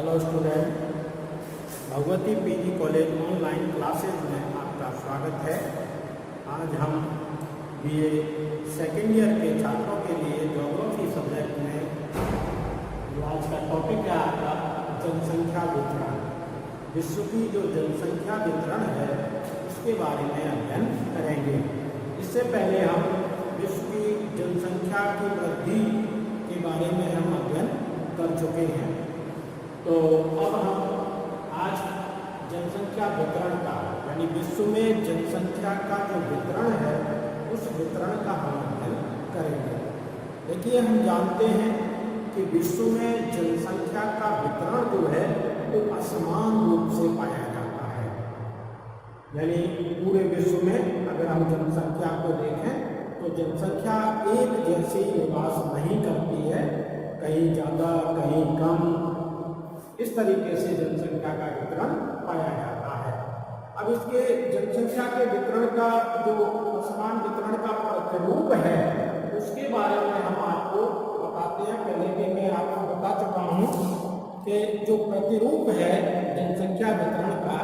Hello student, Bhagwati PG college online classes में आपका स्वागत है। आज हम बीए सेकेंड ईयर के छात्रों के लिए ज्योग्राफी सब्जेक्ट में जो आज का टॉपिक है आपका जनसंख्या वितरण। विश्व की जो जनसंख्या वितरण है उसके बारे में अध्ययन करेंगे। इससे पहले हम विश्व की जनसंख्या की वृद्धि के बारे में हम अध्ययन कर चुके हैं। तो अब हम आज जनसंख्या वितरण का यानी विश्व में जनसंख्या का जो वितरण है उस वितरण का हम अध्ययन करेंगे। देखिए, हम जानते हैं कि विश्व में जनसंख्या का वितरण जो है वो असमान रूप से पाया जाता है। यानी पूरे विश्व में अगर हम जनसंख्या को देखें तो जनसंख्या एक जैसी निवास नहीं करती है, कहीं ज़्यादा कहीं कम, इस तरीके से जनसंख्या का वितरण पाया जाता है। अब इसके जनसंख्या के वितरण का जो असमान वितरण का प्रतिरूप है उसके बारे में हम आपको बताते हैं। पहले कि मैं आपको बता चुका हूँ कि जो प्रतिरूप है जनसंख्या वितरण का,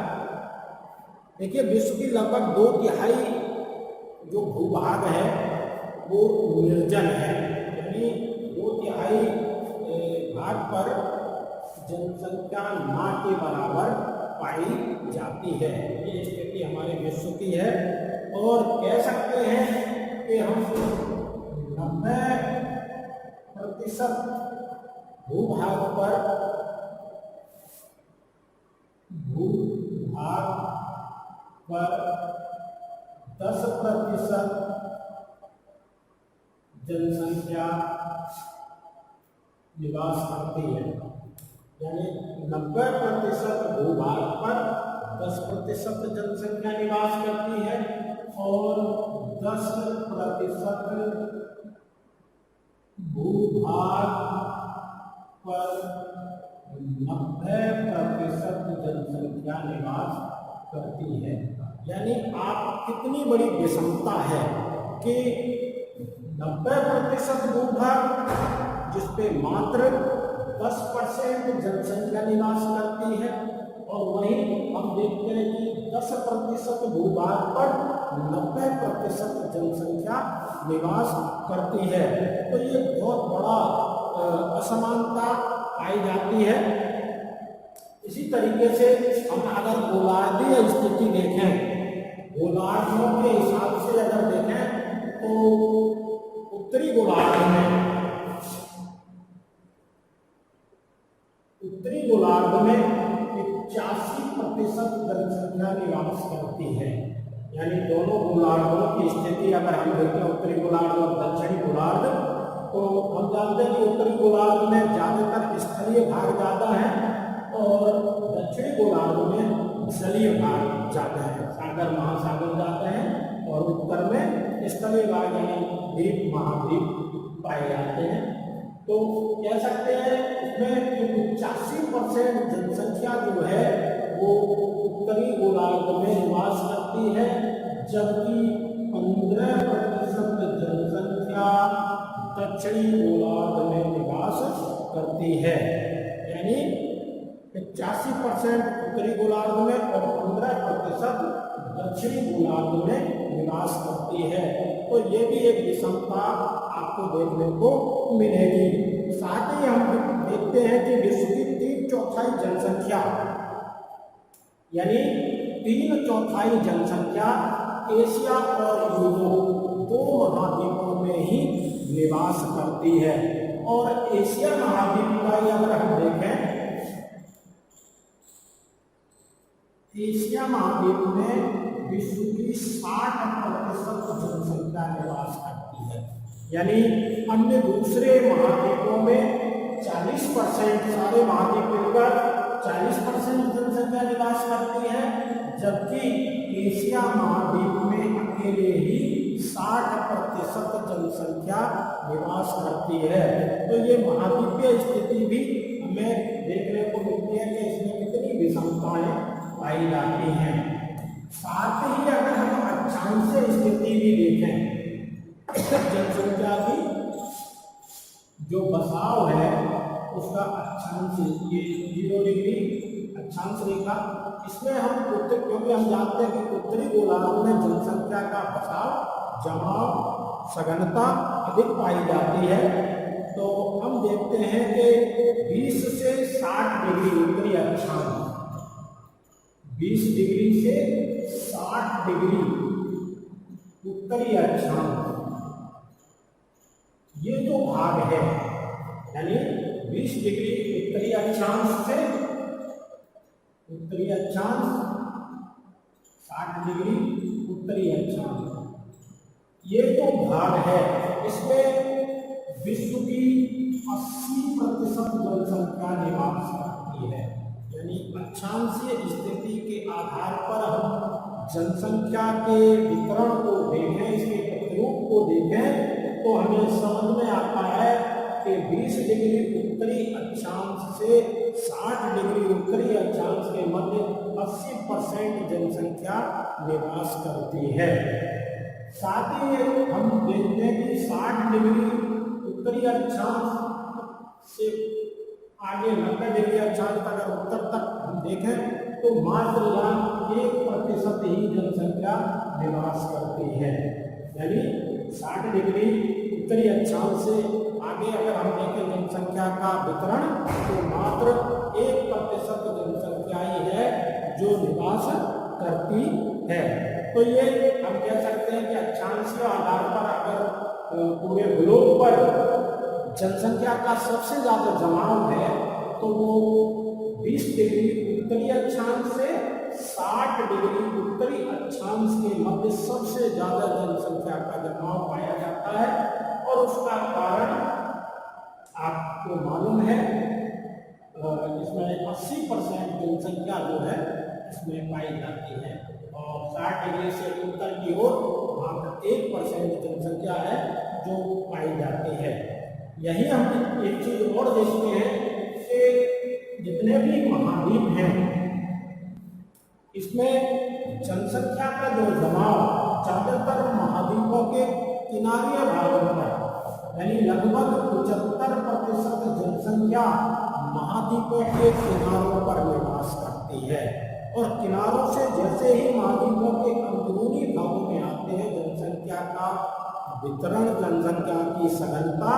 देखिए विश्व की लगभग 2/3 जो भूभाग है वो निर्जन है। यानी 2/3 भाग पर जनसंख्या ना के बराबर पाई जाती है। ये स्थिति हमारे विश्व की है और कह सकते हैं कि हम 90% भूभाग पर 10% जनसंख्या निवास करती है। यानी 90% भूभाग पर 10% जनसंख्या निवास करती है और 10% भूभाग पर 90% जनसंख्या निवास करती है। यानी आप कितनी बड़ी विषमता है कि 90% भूभाग जिसपे मात्र 10% जनसंख्या निवास करती है और वहीं हम देखते हैं कि 10% भूभाग पर 90% जनसंख्या निवास करती है। तो ये बहुत बड़ा असमानता पाई जाती है। इसी तरीके से हम अगर गोलार्धीय स्थिति देखें, गोलार्धों के हिसाब से अगर देखें तो उत्तरी गोलार्ध में 85% जनसंख्या निवास करती है। यानी दोनों गोलार्धों की स्थिति अगर हम देखें, उत्तरी गोलार्ध और दक्षिणी गोलार्ध, तो हम जानते हैं कि उत्तरी गोलार्ध में ज़्यादातर स्थलीय भाग ज़्यादा है और दक्षिणी गोलार्ध में जलीय भाग ज़्यादा है, सागर महासागर ज़्यादा है और उत्तर में स्थलीय भाग यानी द्वीप महाद्वीप पाए जाते हैं। तो कह सकते हैं इसमें 85% जनसंख्या जो है वो उत्तरी गोलार्ध में निवास करती है, जबकि 15% जनसंख्या दक्षिणी गोलार्ध में निवास करती है। यानी 85% उत्तरी गोलार्ध में और 15% दक्षिणी गोलार्ध में निवास करती है। तो ये भी एक विषमता आपको देखने को मिलेगी। साथ ही हम देखते हैं कि विश्व की 3/4 जनसंख्या यानी 3/4 जनसंख्या एशिया और यूरोप 2 महाद्वीपों में ही निवास करती है। और एशिया महाद्वीप का अगर हम देखें, एशिया महाद्वीप में विश्व की 60% जनसंख्या निवास करती है। यानी अन्य दूसरे महाद्वीपों में 40%, सारे महाद्वीप मिलकर 40% जनसंख्या निवास करती है, जबकि एशिया महाद्वीप में अकेले ही 60% जनसंख्या निवास करती है। तो ये महाद्वीपीय स्थिति भी हमें देखने को मिलती है कि इसमें कितनी विषमताएं पाई जाती हैं। साथ ही अगर हम अक्षांशीय स्थिति भी देखें, जनसंख्या की जो बसाव है उसका अक्षांश ये 0 डिग्री अक्षांश रेखा। इसमें हम क्योंकि हम जानते हैं कि उत्तरी गोलार्ध में जनसंख्या का बसाव जमाव सघनता अधिक पाई जाती है। तो हम देखते हैं कि 20 से 60 डिग्री उत्तरी अक्षांश, 20 डिग्री से 60 डिग्री उत्तरी अक्षांश, ये जो भाग है यानी 20 डिग्री उत्तरी अक्षांश से उत्तरी अक्षांश, 60 डिग्री उत्तरी अक्षांश, ये जो भाग है इसमें विश्व की 80% जनसंख्या निवास करती है। यानी अक्षांशीय स्थिति के आधार पर हम जनसंख्या के वितरण को देखें, इसके प्रतिरूप को देखें, तो हमें समझ में आता है कि 20 डिग्री उत्तरी अक्षांश से 60 डिग्री उत्तरी अक्षांश के मध्य 80% जनसंख्या निवास करती है। साथ ही हम देखते हैं कि 60 डिग्री उत्तरी अक्षांश से आगे 90 डिग्री अक्षांश तक अगर उत्तर तक हम देखें तो मात्र यहाँ 1% ही जनसंख्या निवास करती है। यानी 60 डिग्री उत्तरी अक्षांश से आगे अगर हम देखें जनसंख्या का वितरण तो मात्र 1% जनसंख्या ही है जो निवास करती है। तो ये हम कह सकते हैं कि अक्षांशीय आधार पर अगर पूरे ग्लोब पर जनसंख्या का सबसे ज्यादा जमाव है तो वो 20 डिग्री उत्तरी अक्षांश से 60 डिग्री उत्तरी अक्षांश के मध्य सबसे ज्यादा जनसंख्या का जमाव पाया जाता है। और उसका कारण आपको मालूम है, इसमें 80% जनसंख्या जो है इसमें पाई जाती है और 60 डिग्री से उत्तर की ओर मात्र 1% जनसंख्या है जो पाई जाती है। यही हम एक चीज और देखते हैं कि जितने भी महाद्वीप हैं इसमें जनसंख्या का जो जमाव ज्यादातर महाद्वीपों के किनारीय भागों पर, यानी लगभग 75% जनसंख्या महाद्वीपों के किनारों पर निवास करती है। और किनारों से जैसे ही महाद्वीपों के अंदरूनी भागों में आते हैं जनसंख्या का वितरण, जनसंख्या की सघनता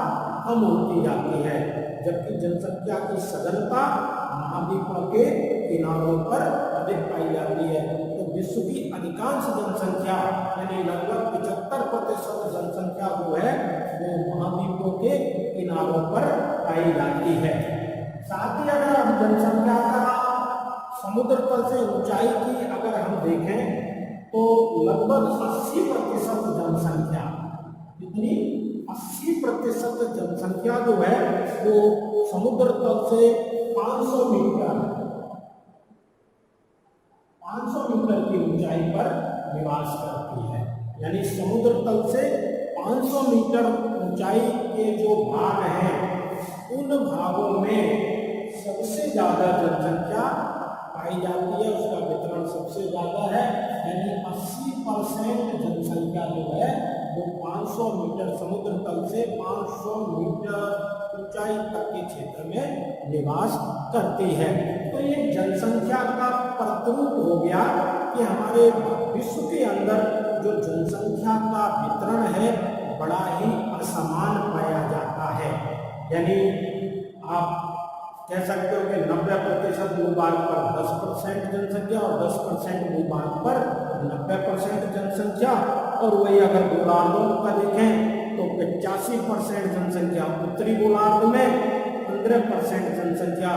कम होती जाती है, जबकि जनसंख्या की सघनता महाद्वीपों के किनारों पर अधिक पाई जाती है। तो विश्व की अधिकांश जनसंख्या यानी लगभग 75% जनसंख्या जो है वो महाद्वीपों के किनारों पर पाई जाती है। साथ ही अगर हम जनसंख्या का समुद्र तल से ऊंचाई की अगर हम देखें तो लगभग 80% जनसंख्या, इतनी 80% जनसंख्या जो है वो समुद्र तल से 500 मीटर की ऊंचाई पर निवास करती है। यानी समुद्र तल से 500 मीटर ऊंचाई के जो भाग हैं उन भागों में सबसे ज्यादा जनसंख्या पाई जाती है, उसका वितरण सबसे ज्यादा है। यानी 80% जनसंख्या जो है वो 500 मीटर समुद्र तल से 500 मीटर ऊंचाई तक के क्षेत्र में निवास करती है। तो ये जनसंख्या का प्रतिरूप हो गया कि हमारे विश्व के अंदर जो जनसंख्या का वितरण है बड़ा ही असमान पाया जाता है। यानी आप कह सकते हो कि 90% भूभाग पर 10% जनसंख्या और 10% भूभाग पर 90% जनसंख्या। और वही अगर गोलार्धों का देखें तो 85% जनसंख्या उत्तरी गोलार्ध में, 15% जनसंख्या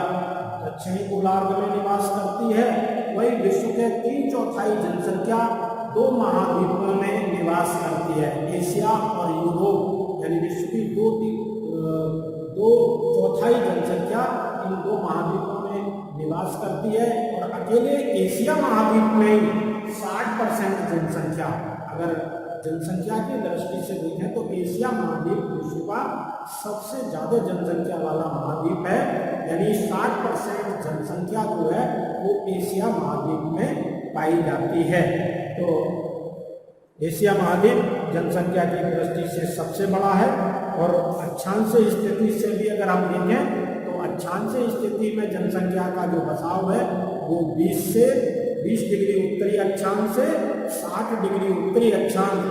दक्षिणी गोलार्ध में निवास करती है। वही विश्व के 3/4 जनसंख्या 2 महाद्वीपों में निवास करती है, एशिया और यूरोप। यानी विश्व की 2/4 जनसंख्या इन 2 महाद्वीपों में निवास करती है। और अकेले एशिया महाद्वीप में 60% जनसंख्या, अगर जनसंख्या की दृष्टि से देखें तो एशिया महाद्वीप विश्व का सबसे ज्यादा जनसंख्या वाला महाद्वीप है। यानी 60% जनसंख्या जो है वो एशिया महाद्वीप में पाई जाती है। तो एशिया महाद्वीप जनसंख्या की दृष्टि से सबसे बड़ा है। और अक्षांशीय स्थिति से भी अगर हम देखें तो अक्षांशीय स्थिति में जनसंख्या का जो बसाव है वो 20 डिग्री उत्तरी अक्षांश से 60 डिग्री उत्तरी अक्षांश,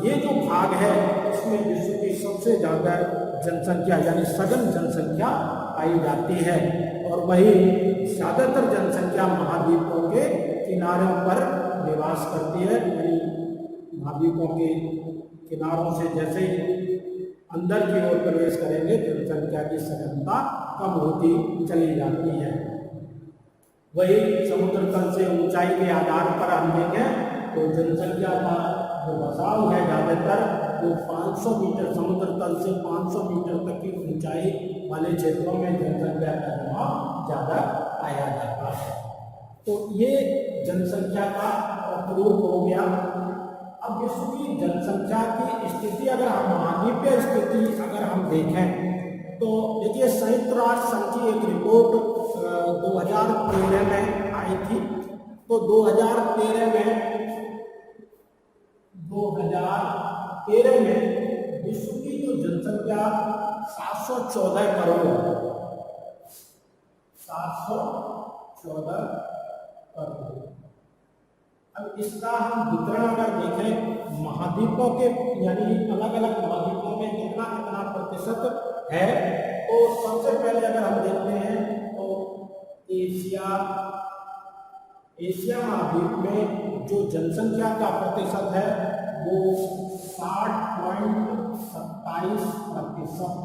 ये जो भाग है इसमें विश्व की सबसे ज़्यादा जनसंख्या यानी सघन जनसंख्या पाई जाती है। और वही ज़्यादातर जनसंख्या महाद्वीपों के किनारों पर निवास करती है। यानी महाद्वीपों के किनारों से जैसे ही अंदर की ओर प्रवेश करेंगे जनसंख्या की सघनता कम होती चली जाती है। वही समुद्र तल से ऊंचाई के आधार पर हम देखें तो जनसंख्या का जो बसाव है ज़्यादातर वो 500 मीटर, समुद्र तल से 500 मीटर तक की ऊंचाई वाले क्षेत्रों में जनसंख्या का जमाव ज़्यादा पाया जाता है। तो ये जनसंख्या का प्रतिरूप हो गया। अब विश्व की जनसंख्या की स्थिति अगर हम महाद्वीपीय स्थिति अगर हम देखें तो देखिए संयुक्त राष्ट्र संघ की एक रिपोर्ट 2013 में आई थी। तो 2013 में विश्व की जो जनसंख्या 714 करोड़ 714 करोड़। अब इसका हम वितरण अगर देखें महाद्वीपों के यानी अलग अलग महाद्वीपों में कितना कितना प्रतिशत है, तो सबसे पहले अगर हम देखते हैं तो एशिया महाद्वीप में जो जनसंख्या का प्रतिशत है वो 60.27%,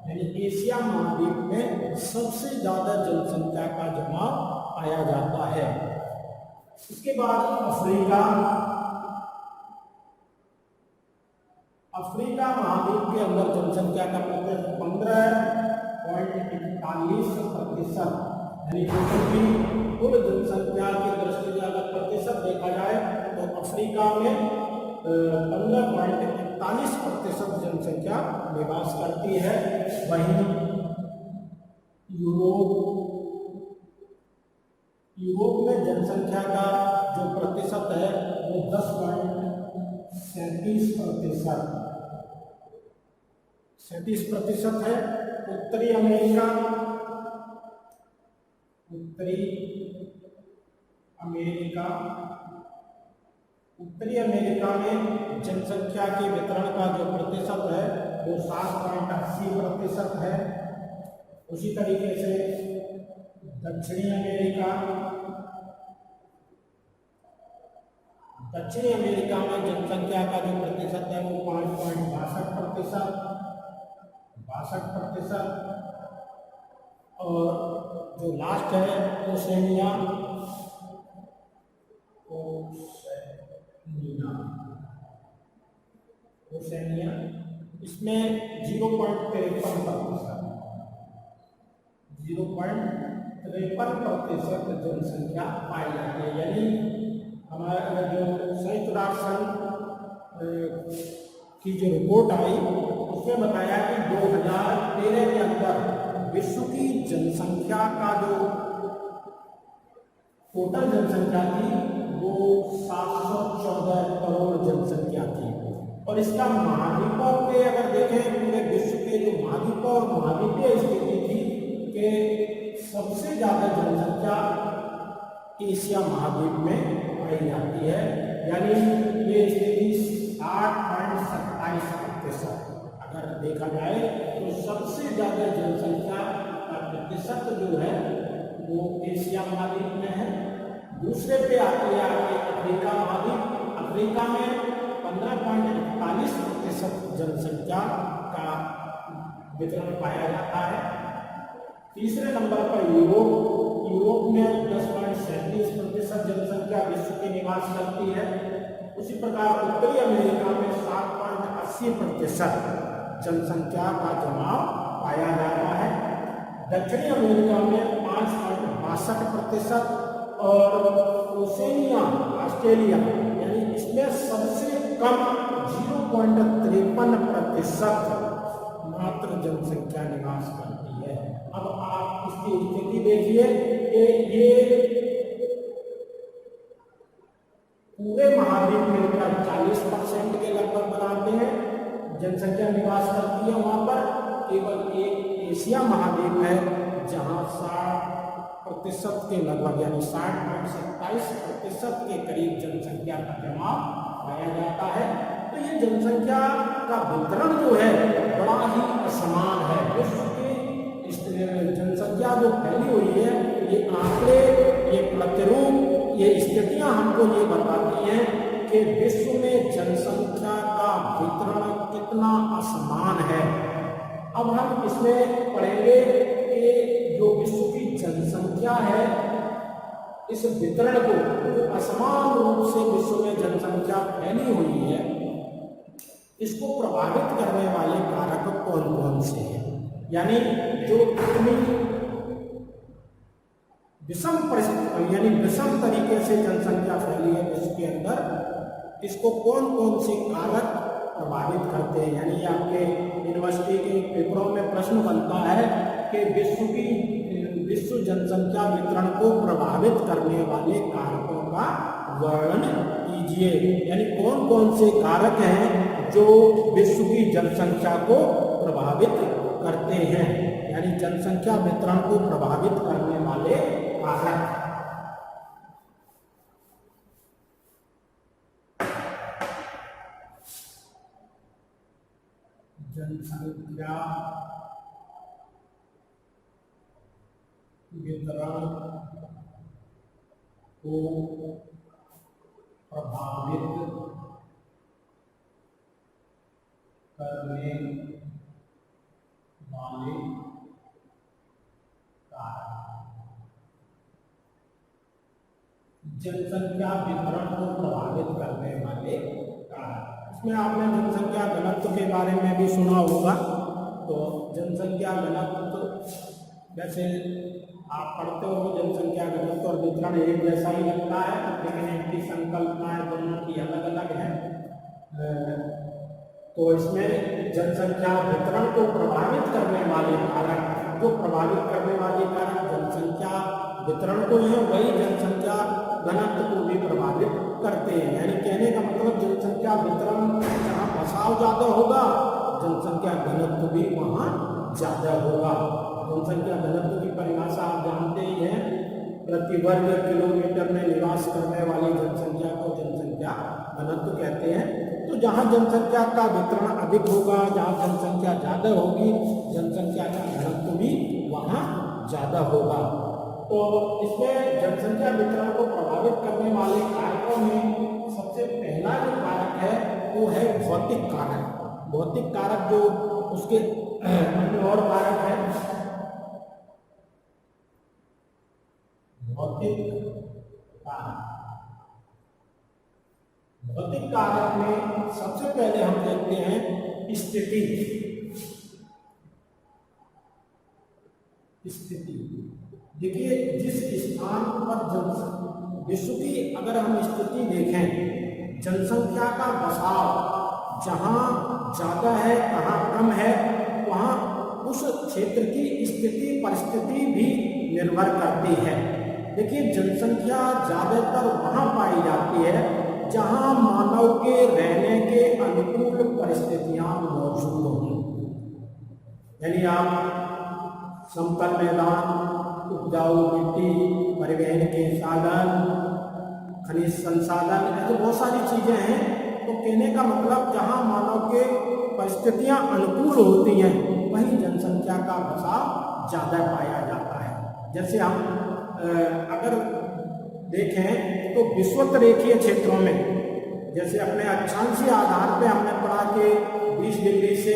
यानी एशिया महाद्वीप में सबसे ज़्यादा जनसंख्या का जमाव पाया जाता है। इसके बाद अफ्रीका महाद्वीप के अंदर जनसंख्या का प्रतिशत 15.41%, यानी की कुल जनसंख्या की दृष्टि से अगर प्रतिशत देखा जाए तो अफ्रीका में 15.41% जनसंख्या निवास करती है। वहीं यूरोप में जनसंख्या का जो प्रतिशत है वो 37% है। उत्तरी अमेरिका में जनसंख्या के वितरण का जो प्रतिशत है वो 7.80% है। उसी तरीके से दक्षिणी अमेरिका में जनसंख्या का जो प्रतिशत है वो 5.62%। और जो लास्ट है ओसेनिया इसमें 0.53% जनसंख्या पाई जाती है। यानी हमारा जो संयुक्त राष्ट्र संघ की जो रिपोर्ट आई उसमें बताया कि 2013 के अंदर विश्व की जनसंख्या का जो टोटल जनसंख्या थी वो 714 करोड़ जनसंख्या थी। और इसका महाद्वीपों के अगर देखें पूरे विश्व के जो महाद्वीपों और महाद्वीपीय स्थिति थी कि सबसे ज़्यादा जनसंख्या एशिया महाद्वीप में पाई जाती है। यानी ये स्थिति 60.27% अगर देखा जाए तो सबसे ज़्यादा जनसंख्या का प्रतिशत जो है वो एशिया महाद्वीप में है। दूसरे पे आती है अफ्रीका महाद्वीप। अफ्रीका में 15.41% जनसंख्या का वितरण पाया जाता है। तीसरे नंबर पर यूरोप में 10.37% जनसंख्या विश्व की निवास करती है। उसी प्रकार उत्तरी अमेरिका में 7.80% जनसंख्या का जमाव पाया जाता है। दक्षिणी अमेरिका में 5.62% और ओसेनिया ऑस्ट्रेलिया यानी इसमें सबसे कम 0.53% मात्र जनसंख्या निवास करती है। अब आप इसकी स्थिति देखिए कि ये पूरे महाद्वीप मिलकर 40% के लगभग बनाते हैं जनसंख्या निवास करती है। वहां पर केवल एक एशिया महाद्वीप है जहाँ 60% के लगभग यानी 60.27% के करीब जनसंख्या का जमाव पाया जाता है। तो ये जनसंख्या का वितरण जो है बड़ा ही असमान है। विश्व की जनसंख्या जो फैली हुई है, ये आंकड़े, ये प्रतिरूप, ये स्थितियां हमको ये बताती हैं कि विश्व में जनसंख्या का वितरण कितना असमान है। अब हम इसमें पढ़ेंगे कि जो विश्व की जनसंख्या है, इस वितरण को असमान रूप से विश्व में जनसंख्या फैली हुई है, इसको प्रभावित करने वाले कारक कौन कौन से हैं। यानी जो इतनी विषम परिस्थिति यानी विषम तरीके से जनसंख्या फैली है विश्व के अंदर, इसको कौन कौन से कारक प्रभावित करते हैं। यानी आपके यूनिवर्सिटी के पेपरों में प्रश्न बनता है कि विश्व जनसंख्या वितरण को प्रभावित करने वाले कारकों का वर्णन कीजिए। यानी कौन कौन से कारक हैं जो विश्व की जनसंख्या को प्रभावित करते हैं, यानी जनसंख्या वितरण को प्रभावित करने वाले कारक। जनसंख्या वितरण को प्रभावित करने वाले कारक। जनसंख्या वितरण को प्रभावित करने वाले कारक, इसमें आपने जनसंख्या घनत्व के बारे में भी सुना होगा। तो जनसंख्या घनत्व, जैसे आप पढ़ते हो जनसंख्या घनत्व और वितरण एक जैसा ही लगता है, लेकिन इनकी संकल्पनाएं दोनों की अलग अलग है। तो इसमें जनसंख्या वितरण को प्रभावित करने वाले कारक, जो प्रभावित करने वाले कारक जनसंख्या वितरण को है, वही जनसंख्या घनत्व को भी प्रभावित करते हैं। यानी कहने का मतलब जनसंख्या वितरण जहाँ बसाव ज्यादा होगा, जनसंख्या घनत्व भी वहाँ ज्यादा होगा। जनसंख्या घनत्व की परिभाषा आप जानते ही हैं, प्रति वर्ग किलोमीटर में निवास करने वाली जनसंख्या को जनसंख्या घनत्व कहते हैं। तो जहाँ जनसंख्या का वितरण अधिक होगा, जहाँ जनसंख्या ज्यादा होगी, जनसंख्या का घनत्व भी वहाँ ज्यादा होगा। तो इसमें जनसंख्या वितरण को प्रभावित करने वाले कारकों में सबसे पहला जो कारक है वो है भौतिक कारक। भौतिक कारक जो उसके अन्य और कारक है, भौतिक कारक। भौतिक कारक में सबसे पहले हम देखते हैं स्थिति। देखिए, जिस स्थान पर विश्व की अगर हम स्थिति देखें, जनसंख्या का बसाव जहाँ ज्यादा है, कहाँ कम है, वहाँ उस क्षेत्र की स्थिति परिस्थिति भी निर्भर करती है। देखिए, जनसंख्या ज्यादातर वहाँ पाई जाती है जहाँ मानव के रहने के अनुकूल परिस्थितियां मौजूद हों। यानी आप समतल मैदान, उपजाऊ मिट्टी, परिवहन के साधन, खनिज संसाधन, ऐसे बहुत सारी चीजें हैं। तो कहने का मतलब जहाँ मानव के परिस्थितियां अनुकूल होती हैं, वहीं जनसंख्या का बसाव ज्यादा पाया जाता है। जैसे हम अगर देखें तो विषुवतरेखीय क्षेत्रों में, जैसे अपने अक्षांशीय आधार पे हमने पढ़ा कि 20 डिग्री से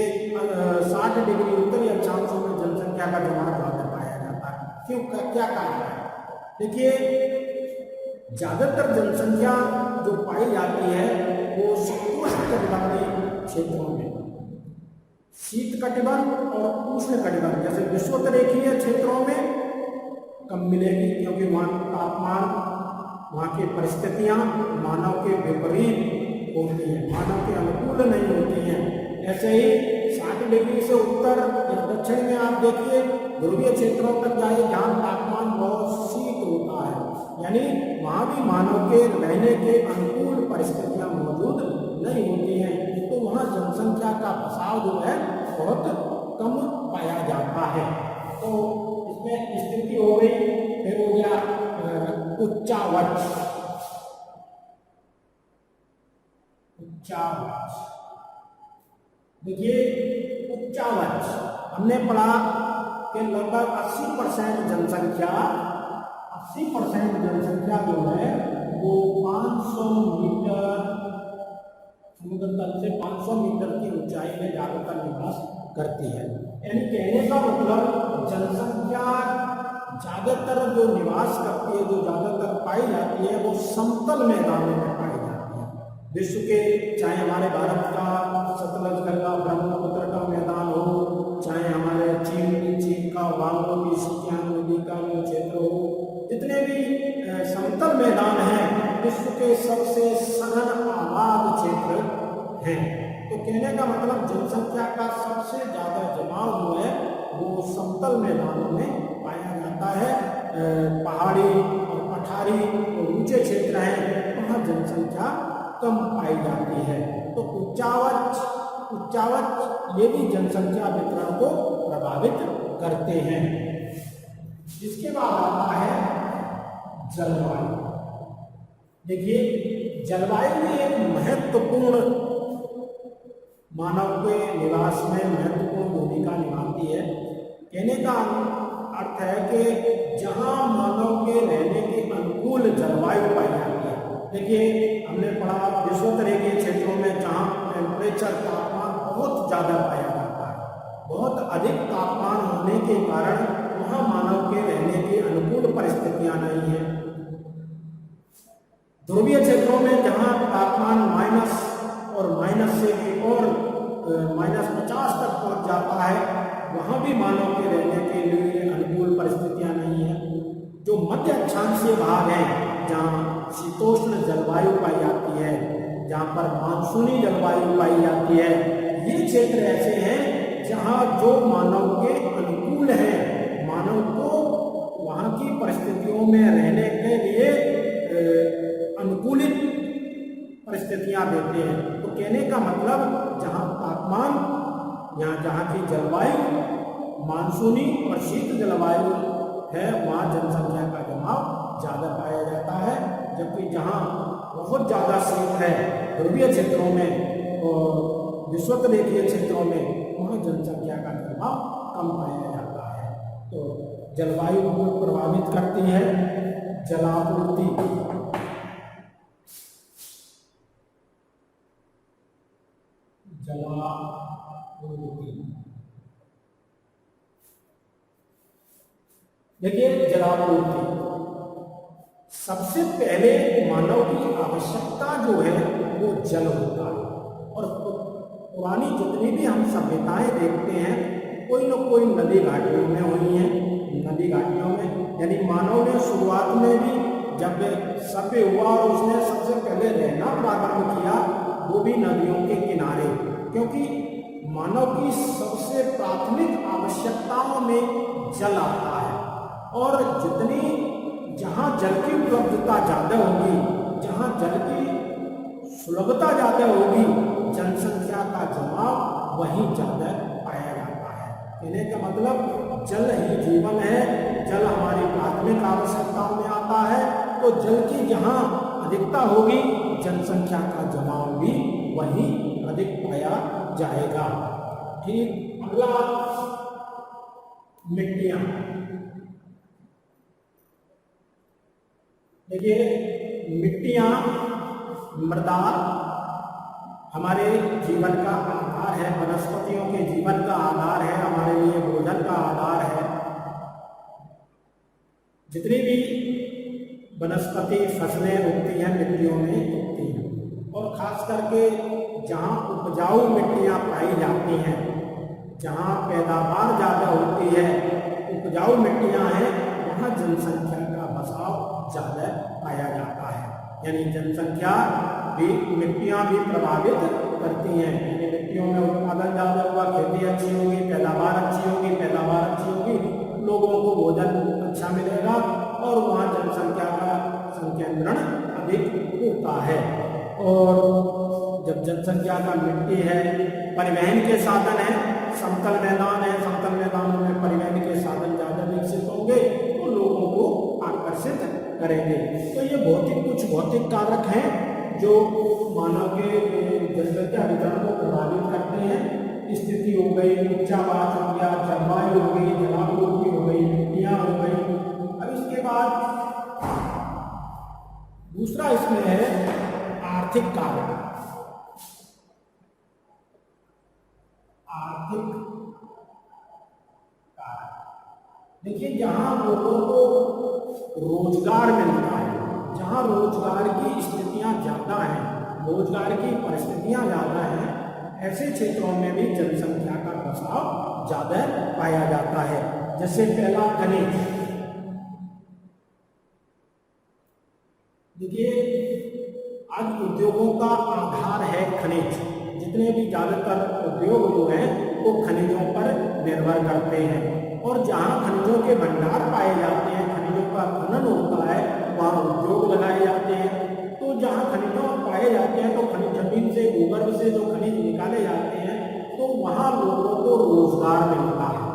60 डिग्री उत्तरी अक्षांशों में जनसंख्या का जमाव ज्यादा पाया जाता है। क्यों, क्या कारण है? देखिए, ज्यादातर जनसंख्या जो पाई जाती है वो शीतोष्ण कटिबंधीय क्षेत्रों में, शीत कटिबंध और उष्ण कटिबंध, जैसे विषुवतरेखीय क्षेत्रों में कम मिलेगी, क्योंकि वहाँ तापमान, वहाँ की परिस्थितियाँ मानव के विपरीत होती हैं, मानव के अनुकूल नहीं होती हैं। ऐसे ही 60 डिग्री से उत्तर या दक्षिण में आप देखिए ध्रुवीय क्षेत्रों तक जाइए जहाँ तापमान बहुत शीत होता है, यानी वहाँ भी मानव के रहने के अनुकूल परिस्थितियाँ मौजूद नहीं होती हैं। तो वहाँ जनसंख्या का बसाव जो है बहुत कम पाया जाता है। तो उसमें स्थिति हो गई, फिर हो गया उच्चावच। उच्चावच देखिए, उच्चावच हमने पढ़ा कि लगभग 80% जनसंख्या जो है वो 500 मीटर समुद्र तल से 500 मीटर की ऊंचाई में ज्यादातर निवास करती है। यानी कहने का मतलब जनसंख्या ज्यादातर जो निवास करती है, जो ज्यादातर पाई जाती है, वो समतल मैदानों में पाई जाती है। विश्व के, चाहे हमारे भारत का सतलज गंगा ब्रह्मपुत्र का मैदान हो, चाहे हमारे चीन का वांगो की सिंकियांग नदी का जो क्षेत्र हो, जितने भी समतल मैदान हैं विश्व के सबसे सघन आबाद क्षेत्र हैं। तो कहने का मतलब जनसंख्या का सबसे ज्यादा जमाव जो है वो समतल मैदानों में पाया जाता है। पहाड़ी और पठारी और ऊंचे क्षेत्र हैं, वहाँ जनसंख्या कम पाई जाती है। तो उच्चावच ये भी जनसंख्या वितरण को प्रभावित करते हैं। इसके बाद आता है जलवायु। देखिए, जलवायु भी एक महत्वपूर्ण, मानव के निवास में महत्वपूर्ण भूमिका निभाती है। कहने का अर्थ है कि जहां मानव के रहने के अनुकूल जलवायु पाई जाती है। देखिए, हमने पढ़ा विषुवतरेखीय क्षेत्रों में जहां टेम्परेचर, तापमान बहुत ज़्यादा पाया जाता है, बहुत अधिक तापमान होने के कारण वहाँ मानव के रहने की अनुकूल परिस्थितियाँ नहीं हैं। ध्रुवीय क्षेत्रों में जहाँ तापमान माइनस से भी और -50 तक पहुँच जाता है, वहाँ भी मानव के रहने के लिए अनुकूल परिस्थितियाँ नहीं हैं। जो मध्य अक्षांशीय भाग हैं, जहाँ शीतोष्ण जलवायु पाई जाती है, जहाँ पर मानसूनी जलवायु पाई जाती है, ये क्षेत्र ऐसे हैं जहाँ जो मानव के अनुकूल हैं, मानव को वहाँ की परिस्थितियों में रहने के लिए अनुकूलित परिस्थितियाँ देते हैं। तो कहने का मतलब जहाँ तापमान या जहाँ की जलवायु मानसूनी और शीत जलवायु है, वहाँ जनसंख्या का जमाव ज़्यादा पाया जाता है। जबकि जहाँ बहुत ज़्यादा शीत है, ध्रुवीय क्षेत्रों में और विषुवतरेखीय क्षेत्रों में, वहाँ जनसंख्या का जमाव कम पाया जाता है। तो जलवायु को प्रभावित करती है जलापूर्ति। देखिए, जलापूर्ति सबसे पहले मानव की आवश्यकता जो है वो जल होता है। और पुरानी जितनी भी हम सभ्यताएं देखते हैं, कोई न कोई नदी घाटियों में हुई हैं। नदी घाटियों में यानी मानव ने शुरुआत में भी जब सभ्य हुआ और उसने सबसे पहले रहना प्रारंभ किया, वो भी नदियों के किनारे, क्योंकि मानव की सबसे प्राथमिक आवश्यकताओं में जल आता है। और जहाँ जल की उपलब्धता ज़्यादा होगी, जहाँ जल की सुलभता ज़्यादा होगी, जनसंख्या का जमाव वहीं ज़्यादा पाया जाता है। कहने का मतलब जल ही जीवन है, जल हमारी प्राथमिक आवश्यकताओं में आता है। तो जल की जहाँ अधिकता होगी, जनसंख्या का जमाव भी वहीं अधिक पाया जाएगा। ठीक, अगला मिट्टियाँ। देखिए, मिट्टियाँ, मृदा हमारे जीवन का आधार है, वनस्पतियों के जीवन का आधार है, हमारे लिए भोजन का आधार है। जितनी भी वनस्पति फसलें उगती हैं, मिट्टियों में उगती हैं। और खास करके जहाँ उपजाऊ मिट्टियाँ पाई जाती हैं, जहाँ पैदावार ज़्यादा होती है, उपजाऊ मिट्टियाँ हैं, वहाँ जनसंख्या का बसाव ज़्यादा पाया जाता है। यानी जनसंख्या भी, मिट्टियाँ भी प्रभावित करती हैं। यानी मिट्टियों में उत्पादन ज़्यादा हुआ, खेती अच्छी होगी, पैदावार अच्छी होगी, लोगों को भोजन अच्छा मिलेगा और वहाँ जनसंख्या का संकेंद्रण अधिक होता है। और जब जनसंख्या का मिट्टी है, परिवहन के साधन है, समतल मैदान है, समतल मैदानों में परिवहन के साधन ज़्यादा विकसित होंगे। विकसित करेंगे। तो ये कुछ भौतिक कारक हैं जो मानव के जनसंख्या वितरण को प्रभावित करते हैं। स्थिति हो गई, उच्चावास हो गया, जलवायु हो गई, जलापूर्ति हो गई, मिट्टियाँ हो गई। अब इसके बाद दूसरा इसमें है आर्थिक कारक। आर्थिक कारक देखिए, जहां लोगों को रोजगार मिलता है, जहां रोजगार की स्थितियां ज्यादा हैं, रोजगार की परिस्थितियां ज्यादा हैं, ऐसे क्षेत्रों में भी जनसंख्या का प्रसाव ज्यादा पाया जाता है। जैसे पहला खनिज, देखिए आज उद्योगों का आधार है खनिज। जितने भी ज्यादातर उद्योग जो हैं वो खनिजों पर निर्भर करते हैं, और जहाँ खनिजों के भंडार पाए जाते हैं, खनिजों का खनन होता है, वहाँ उद्योग लगाए जाते हैं। तो जहाँ खनिजों पाए जाते हैं तो खनिज जमीन से, भूगर्भ से जो खनिज निकाले जाते हैं, तो वहाँ लोगों को रोजगार मिलता है,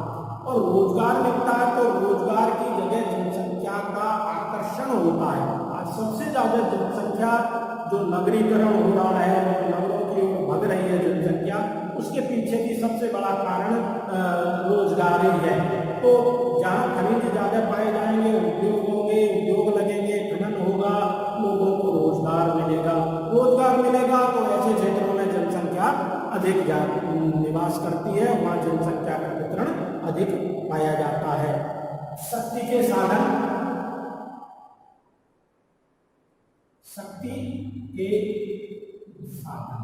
और रोजगार मिलता है तो रोजगार की जगह जनसंख्या का आकर्षण होता है। आज सबसे ज्यादा जनसंख्या जो नगरीकरण हो रहा है, नगरों की ओर बढ़ रही है जनसंख्या, उसके पीछे भी सबसे बड़ा कारण रोजगार ही है। तो जहाँ खनिज ज्यादा पाए जाएंगे, उद्योग होंगे, उद्योग लगेंगे, खनन होगा, लोगों को रोजगार मिलेगा। रोजगार मिलेगा तो ऐसे क्षेत्रों में जनसंख्या अधिक निवास करती है, वहाँ जनसंख्या का वितरण अधिक पाया जाता है। शक्ति के साधन, शक्ति के साधन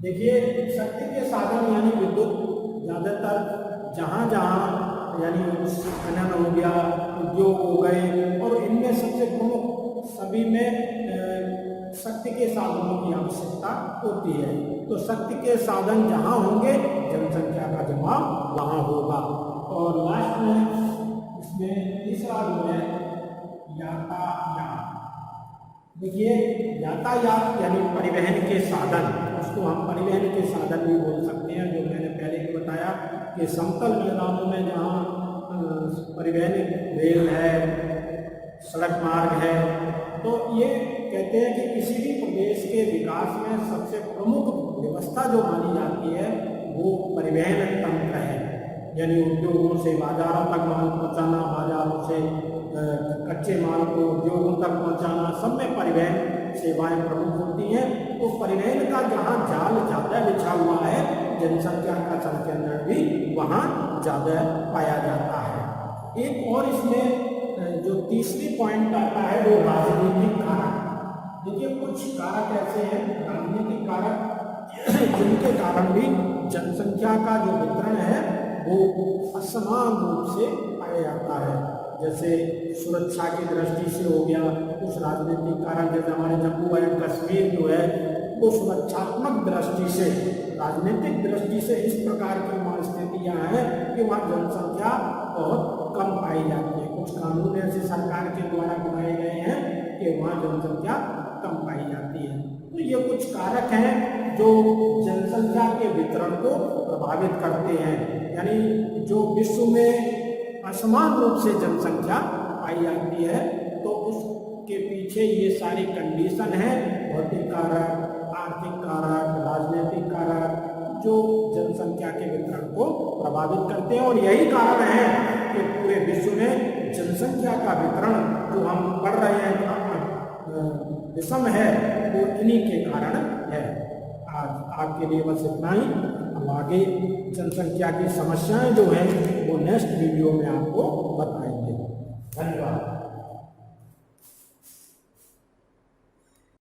देखिए, शक्ति के साधन यानी विद्युत, ज्यादातर जहाँ जहाँ यानी खनन हो गया, उद्योग हो गए, और इनमें सबसे प्रमुख सभी में शक्ति के साधनों की आवश्यकता होती है। तो शक्ति के साधन जहाँ होंगे, जनसंख्या का जमाव वहाँ होगा। और लास्ट में इसमें तीसरा जो है यातायात। देखिए यातायात यानी परिवहन के साधन, उसको हम परिवहन के साधन भी बोल सकते हैं। जो मैंने पहले भी बताया कि समतल मैदानों में जहाँ परिवहन, रेल है, सड़क मार्ग है, तो ये कहते हैं कि किसी भी प्रदेश के विकास में सबसे प्रमुख व्यवस्था जो मानी जाती है वो परिवहन तंत्र है। यानी उद्योगों से बाजारों तक माल पहुँचाना, बाजारों से कच्चे माल को उद्योगों तक पहुँचाना, सब में परिवहन सेवाएं प्रमुख होती हैं। तो परिवहन का जहाँ जाल ज़्यादा बिछा हुआ है, जनसंख्या का संकेंद्रण भी वहाँ ज़्यादा पाया जाता है। एक और इसमें जो तीसरी पॉइंट आता है वो राजनीतिक कारक। देखिए कुछ कारक ऐसे हैं राजनीतिक कारक जिनके कारण भी जनसंख्या का जो वितरण है वो असमान रूप से पाया जाता है। जैसे सुरक्षा की दृष्टि से हो गया, कुछ राजनीतिक कारण, जैसे हमारे जम्मू एंड कश्मीर जो है वो सुरक्षात्मक दृष्टि से, राजनीतिक दृष्टि से इस प्रकार की वहाँ स्थितियाँ हैं कि वहाँ जनसंख्या बहुत कम पाई जाती है। कुछ कानून ऐसे सरकार के द्वारा बनाए गए हैं कि वहाँ जनसंख्या कम पाई जाती है। तो ये कुछ कारक हैं जो जनसंख्या के वितरण को प्रभावित करते हैं। यानी जो विश्व में असमान रूप से जनसंख्या पाई जाती है, तो उसके पीछे ये सारी कंडीशन है, भौतिक कारक, आर्थिक कारक, राजनीतिक कारक, जो जनसंख्या के वितरण को प्रभावित करते हैं। और यही कारण है कि पूरे विश्व में जनसंख्या का वितरण जो हम पढ़ रहे हैं विषम है, वो इन्हीं के कारण है। आज आपके लिए बस इतना ही। हम आगे जनसंख्या की समस्याएं जो हैं वो नेक्स्ट वीडियो में आपको बताएंगे। धन्यवाद।